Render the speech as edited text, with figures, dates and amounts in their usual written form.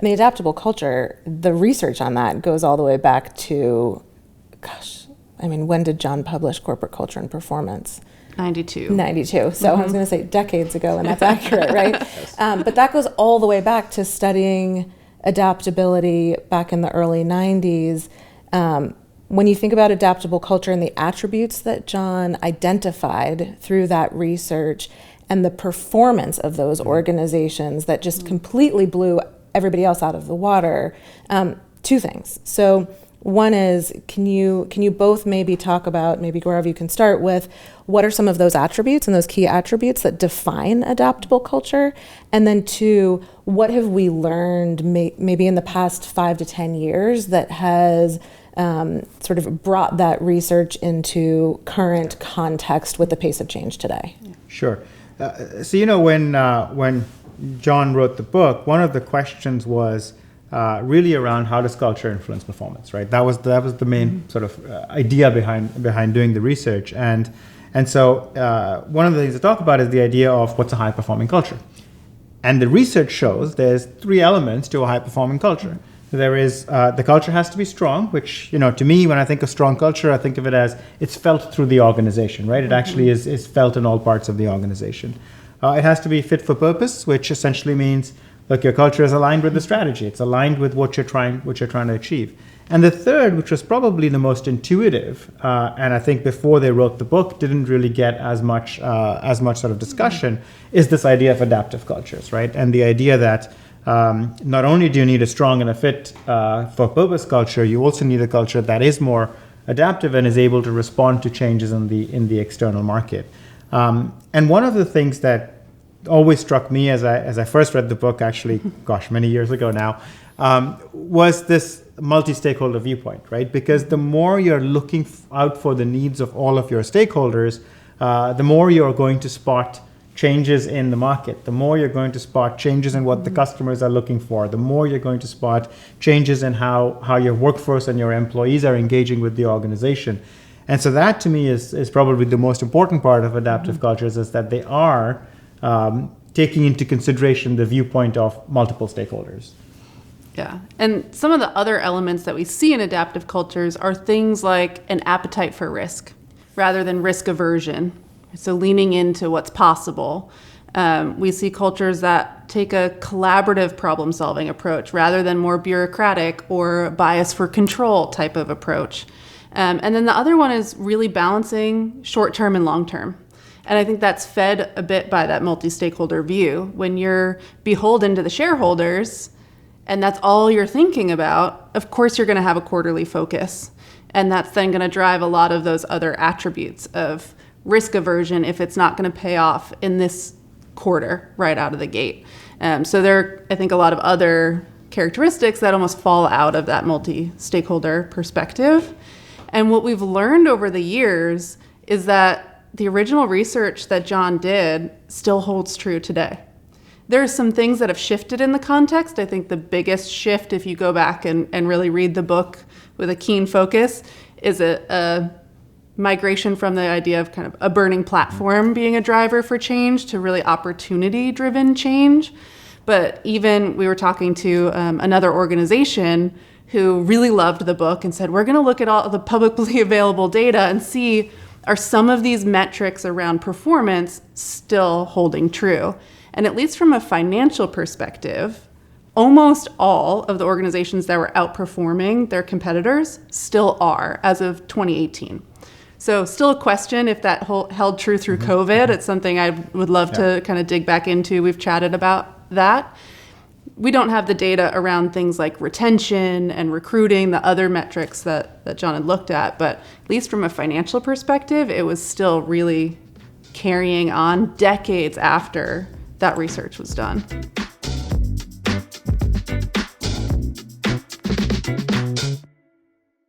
And the adaptable culture, the research on that goes all the way back to, when did John publish Corporate Culture and Performance? 92. So I was going to say decades ago, and that's accurate, right? But that goes all the way back to studying adaptability back in the early 90s. When you think about adaptable culture and the attributes that John identified through that research and the performance of those organizations that just completely blew everybody else out of the water, two things. So one is, can you both maybe talk about, maybe Gaurav, you can start with, what are some of those attributes and those key attributes that define adaptable culture? And then two, what have we learned maybe in the past 5 to 10 years that has sort of brought that research into current context with the pace of change today? Sure. So, when John wrote the book, one of the questions was really around how does culture influence performance, right? That was the main sort of idea behind doing the research, and so one of the things to talk about is the idea of what's a high performing culture, and the research shows there's 3 elements to a high performing culture. There is the culture has to be strong, which, to me, when I think of strong culture, I think of it as it's felt through the organization, right? It actually is felt in all parts of the organization. It has to be fit for purpose, which essentially means, look, your culture is aligned with the strategy. It's aligned with what you're trying to achieve. And the third, which was probably the most intuitive, and I think before they wrote the book didn't really get as much sort of discussion, is this idea of adaptive cultures, right? And the idea that not only do you need a strong and a fit for purpose culture, you also need a culture that is more adaptive and is able to respond to changes in the external market. And one of the things that always struck me as I first read the book, actually, many years ago now, was this multi-stakeholder viewpoint, right? Because the more you're looking out for the needs of all of your stakeholders, the more you're going to spot changes in the market, the more you're going to spot changes in what the customers are looking for, the more you're going to spot changes in how your workforce and your employees are engaging with the organization. And so that, to me, is probably the most important part of adaptive cultures, is that they are taking into consideration the viewpoint of multiple stakeholders. Yeah. And some of the other elements that we see in adaptive cultures are things like an appetite for risk rather than risk aversion. So leaning into what's possible. We see cultures that take a collaborative problem-solving approach rather than more bureaucratic or bias for control type of approach. And then the other one is really balancing short-term and long-term. And I think that's fed a bit by that multi-stakeholder view. When you're beholden to the shareholders and that's all you're thinking about, of course you're going to have a quarterly focus. And that's then going to drive a lot of those other attributes of risk aversion if it's not going to pay off in this quarter right out of the gate. So there are, I think, a lot of other characteristics that almost fall out of that multi-stakeholder perspective. And what we've learned over the years is that the original research that John did still holds true today. There are some things that have shifted in the context. I think the biggest shift, if you go back and really read the book with a keen focus, is a migration from the idea of kind of a burning platform being a driver for change to really opportunity-driven change. But even we were talking to another organization who really loved the book and said, we're going to look at all the publicly available data and see, are some of these metrics around performance still holding true? And at least from a financial perspective, almost all of the organizations that were outperforming their competitors still are as of 2018. So still a question if that held true through COVID. It's something I would love to kind of dig back into. We've chatted about that. We don't have the data around things like retention and recruiting, the other metrics that John had looked at, but at least from a financial perspective, it was still really carrying on decades after that research was done.